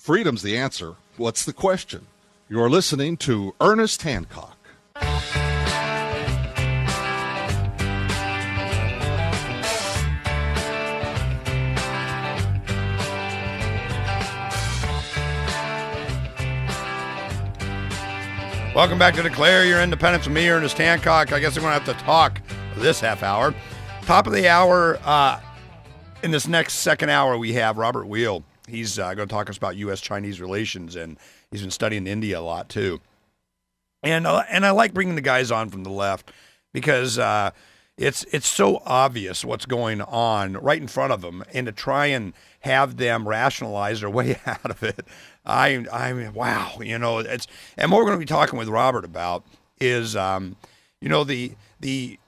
freedom's the answer. What's the question? You're listening to Ernest Hancock. Welcome back to Declare Your Independence with me, Ernest Hancock. I guess I'm going to have to talk this half hour. Top of the hour, in this next second hour, we have Robert Wheel. He's going to talk us about U.S.-Chinese relations, and he's been studying India a lot, too. And I like bringing the guys on from the left because it's so obvious what's going on right in front of them, and to try and have them rationalize their way out of it, I mean, wow, you know, it's, and what we're going to be talking with Robert about is, you know, the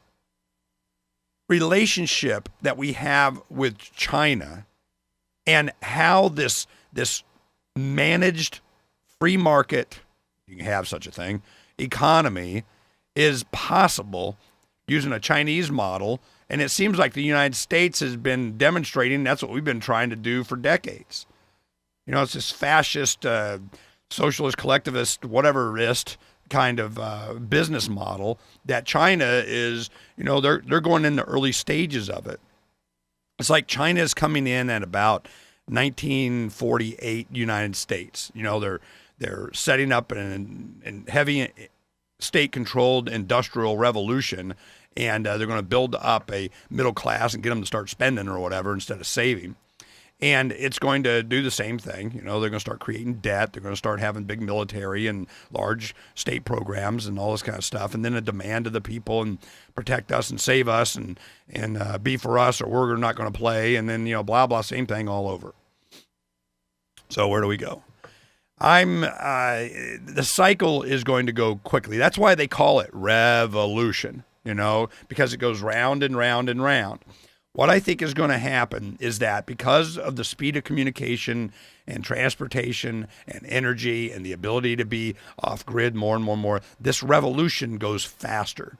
relationship that we have with China and how this managed free market, you can have such a thing, economy is possible using a Chinese model. And it seems like the United States has been demonstrating that's what we've been trying to do for decades. You know, it's this fascist, socialist, collectivist, whateverist kind of business model that China is, you know, they're going in the early stages of it. It's like China is coming in at about 1948 United States. You know, they're setting up an heavy state-controlled industrial revolution, and they're going to build up a middle class and get them to start spending or whatever instead of saving. And it's going to do the same thing. You know, they're going to start creating debt. They're going to start having big military and large state programs and all this kind of stuff. And then a demand of the people and protect us and save us and be for us or we're not going to play. And then, you know, blah, blah, same thing all over. So where do we go? The cycle is going to go quickly. That's why they call it revolution, you know, because it goes round and round and round. What I think is going to happen is that because of the speed of communication and transportation and energy and the ability to be off-grid more and more and more, this revolution goes faster.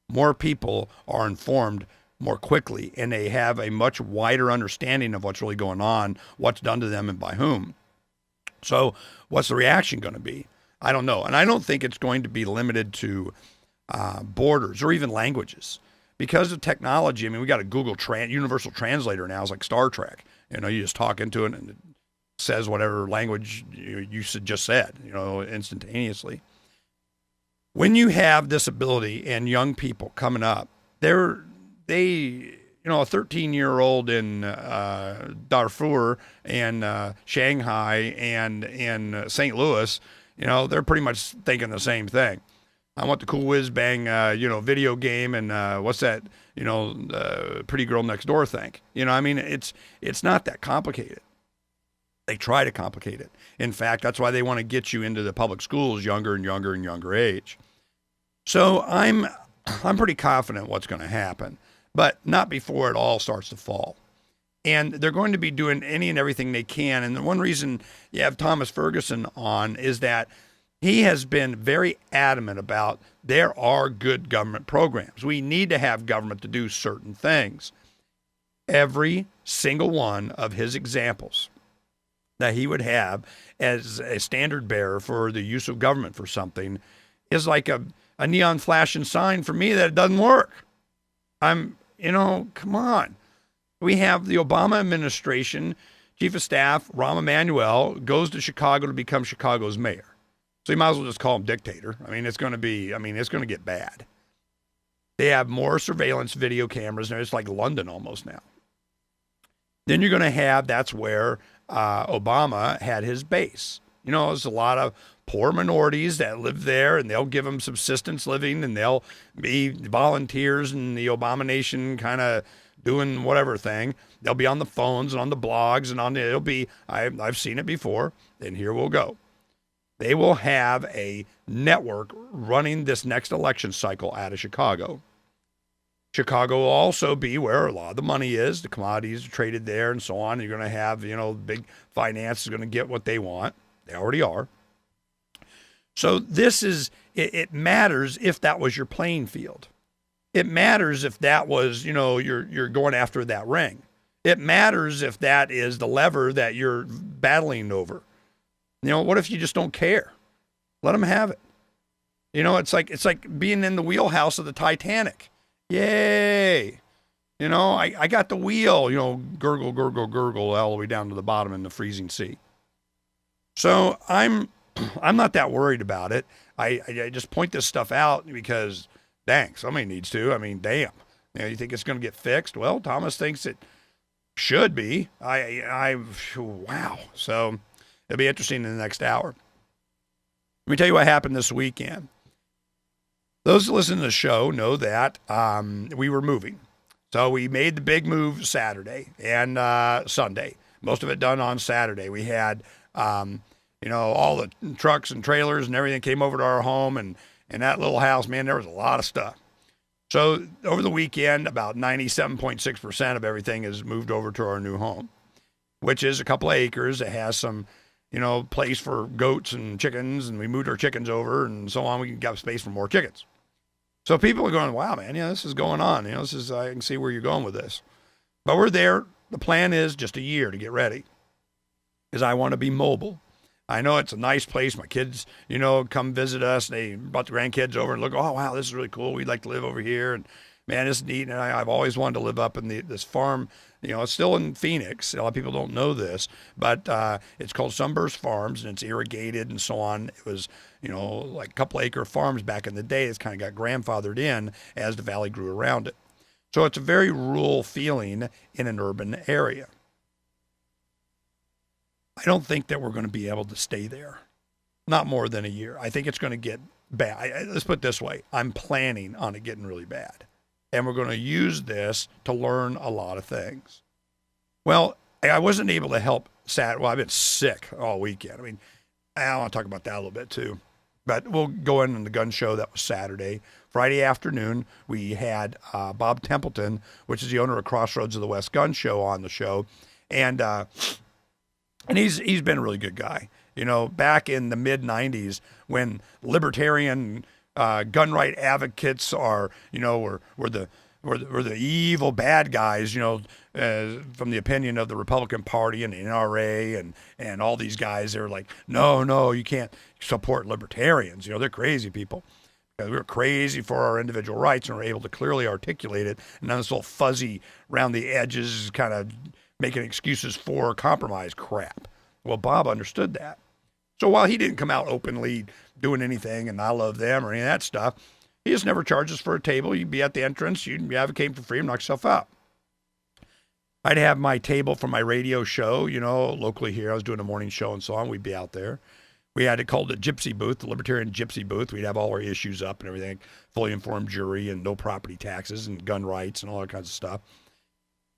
More people are informed more quickly, and they have a much wider understanding of what's really going on, what's done to them, and by whom. So what's the reaction going to be? I don't know. And I don't think it's going to be limited to borders or even languages. Because of technology, I mean, we got a Google Universal Translator now. It's like Star Trek. You know, you just talk into it and it says whatever language you just said, you know, instantaneously. When you have this ability and young people coming up, you know, a 13-year-old in Darfur and Shanghai and St. Louis, you know, they're pretty much thinking the same thing. I want the cool whiz bang, you know, video game and what's that, you know, pretty girl next door think. You know, I mean, it's not that complicated. They try to complicate it. In fact, that's why they want to get you into the public schools younger and younger and younger age. So I'm pretty confident what's going to happen, but not before it all starts to fall. And they're going to be doing any and everything they can. And the one reason you have Thomas Ferguson on is that he has been very adamant about there are good government programs. We need to have government to do certain things. Every single one of his examples that he would have as a standard bearer for the use of government for something is like a neon flashing sign for me that it doesn't work. You know, come on. We have the Obama administration, Chief of Staff, Rahm Emanuel, goes to Chicago to become Chicago's mayor. So you might as well just call him dictator. I mean, it's going to get bad. They have more surveillance video cameras. And it's like London almost now. Then you're going to have, that's where Obama had his base. You know, there's a lot of poor minorities that live there, and they'll give them subsistence living, and they'll be volunteers in the Obama Nation kind of doing whatever thing. They'll be on the phones and on the blogs and it'll be, I've seen it before, and here we'll go. They will have a network running this next election cycle out of Chicago. Chicago will also be where a lot of the money is. The commodities are traded there and so on. You're going to have, you know, big finance is going to get what they want. They already are. So it matters if that was your playing field. It matters if that was, you know, you're going after that ring. It matters if that is the lever that you're battling over. What if you just don't care? Let them have it. It's like being in the wheelhouse of the Titanic. Yay. I got the wheel, gurgle, gurgle, gurgle all the way down to the bottom in the freezing sea. So I'm not that worried about it. I just point this stuff out because, dang, somebody needs to. I mean, damn. You think it's going to get fixed? Well, Thomas thinks it should be. Wow. So it'll be interesting in the next hour. Let me tell you what happened this weekend. Those that listen to the show know that we were moving. So we made the big move Saturday and Sunday. Most of it done on Saturday. We had, all the trucks and trailers and everything came over to our home. And in that little house, man, there was a lot of stuff. So over the weekend, about 97.6% of everything is moved over to our new home, which is a couple of acres. It has some, place for goats and chickens. And we moved our chickens over and so on. We got space for more chickens. So people are going, wow, man, this is going on. I can see where you're going with this. But we're there. The plan is just a year to get ready because I want to be mobile. I know it's a nice place. My kids, come visit us. They brought the grandkids over and look, oh, wow, this is really cool. We'd like to live over here. And, man, it's neat. And I've always wanted to live up in this farm. It's still in Phoenix. A lot of people don't know this, but it's called Sunburst Farms, and it's irrigated and so on. It was, like a couple acre farms back in the day. It's kind of got grandfathered in as the valley grew around it. So it's a very rural feeling in an urban area. I don't think that we're going to be able to stay there. Not more than a year. I think it's going to get bad. Let's put it this way. I'm planning on it getting really bad. And we're going to use this to learn a lot of things. Well, I wasn't able to help I've been sick all weekend. I mean, I want to talk about that a little bit too. But we'll go in the gun show. That was Saturday. Friday afternoon, we had Bob Templeton, which is the owner of Crossroads of the West Gun Show, on the show. And he's been a really good guy. Back in the mid-'90s when libertarian gun right advocates were the evil bad guys, from the opinion of the Republican Party and the NRA and all these guys. They were like, no, you can't support libertarians. They're crazy people. Because we were crazy for our individual rights and were able to clearly articulate it. And none of this little fuzzy around the edges kind of making excuses for compromise crap. Well, Bob understood that. So while he didn't come out openly doing anything and I love them or any of that stuff, he just never charges for a table. You'd be at the entrance, you'd be advocating for freedom, knock yourself out. I'd have my table for my radio show, locally here. I was doing a morning show and so on. We'd be out there. We had it called the Gypsy Booth, the Libertarian Gypsy Booth. We'd have all our issues up and everything, fully informed jury and no property taxes and gun rights and all that kinds of stuff.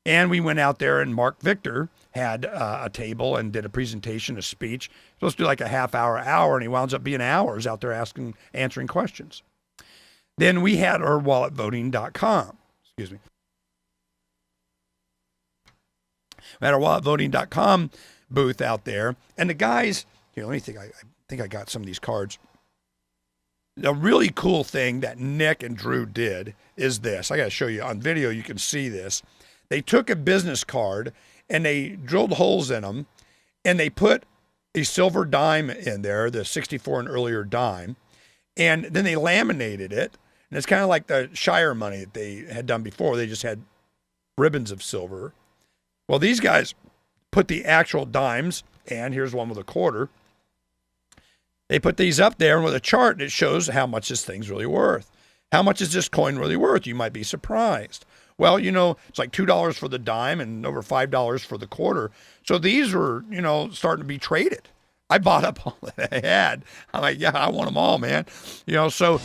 And we went out there, and Mark Victor had a table and did a presentation, a speech. Supposed to do like a half hour, and he wound up being hours out there answering questions. Then we had our walletvoting.com. Excuse me. We had our walletvoting.com booth out there, and the guys. Let me think. I think I got some of these cards. The really cool thing that Nick and Drew did is this. I got to show you on video. You can see this. They took a business card and they drilled holes in them and they put a silver dime in there, the 64 and earlier dime, and then they laminated it. And it's kind of like the Shire money that they had done before. They just had ribbons of silver. Well, these guys put the actual dimes, and here's one with a quarter. They put these up there with a chart, and it shows how much this thing's really worth. How much is this coin really worth? You might be surprised. Well, it's like $2 for the dime and over $5 for the quarter. So these were, starting to be traded. I bought up all that I had. I'm like, yeah, I want them all, man. So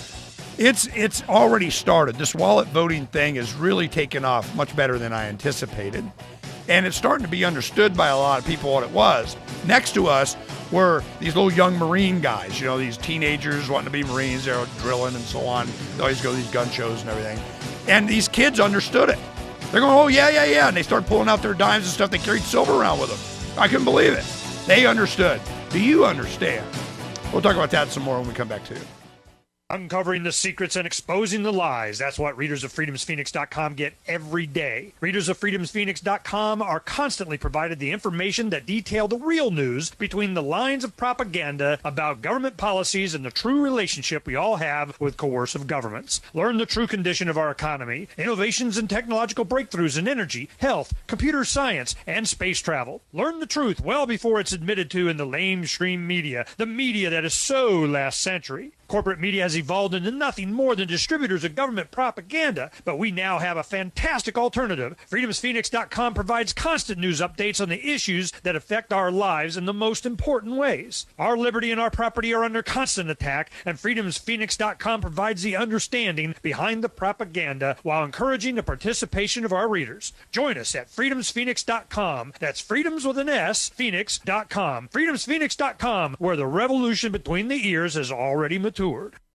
it's already started. This wallet voting thing is really taken off much better than I anticipated. And it's starting to be understood by a lot of people what it was. Next to us were these little young Marine guys, these teenagers wanting to be Marines. They're drilling and so on. They always go to these gun shows and everything. And these kids understood it. They're going, oh, yeah. And they started pulling out their dimes and stuff. They carried silver around with them. I couldn't believe it. They understood. Do you understand? We'll talk about that some more when we come back to you. Uncovering the secrets and exposing the lies. That's what readers of freedomsphoenix.com get every day. Readers of freedomsphoenix.com are constantly provided the information that detail the real news between the lines of propaganda about government policies and the true relationship we all have with coercive governments. Learn the true condition of our economy, innovations and technological breakthroughs in energy, health, computer science, and space travel. Learn the truth well before it's admitted to in the lamestream media, the media that is so last century. Corporate media has evolved into nothing more than distributors of government propaganda, but we now have a fantastic alternative. FreedomsPhoenix.com provides constant news updates on the issues that affect our lives in the most important ways. Our liberty and our property are under constant attack, and FreedomsPhoenix.com provides the understanding behind the propaganda while encouraging the participation of our readers. Join us at FreedomsPhoenix.com. That's freedoms with an S, Phoenix.com. FreedomsPhoenix.com, where the revolution between the ears has already matured.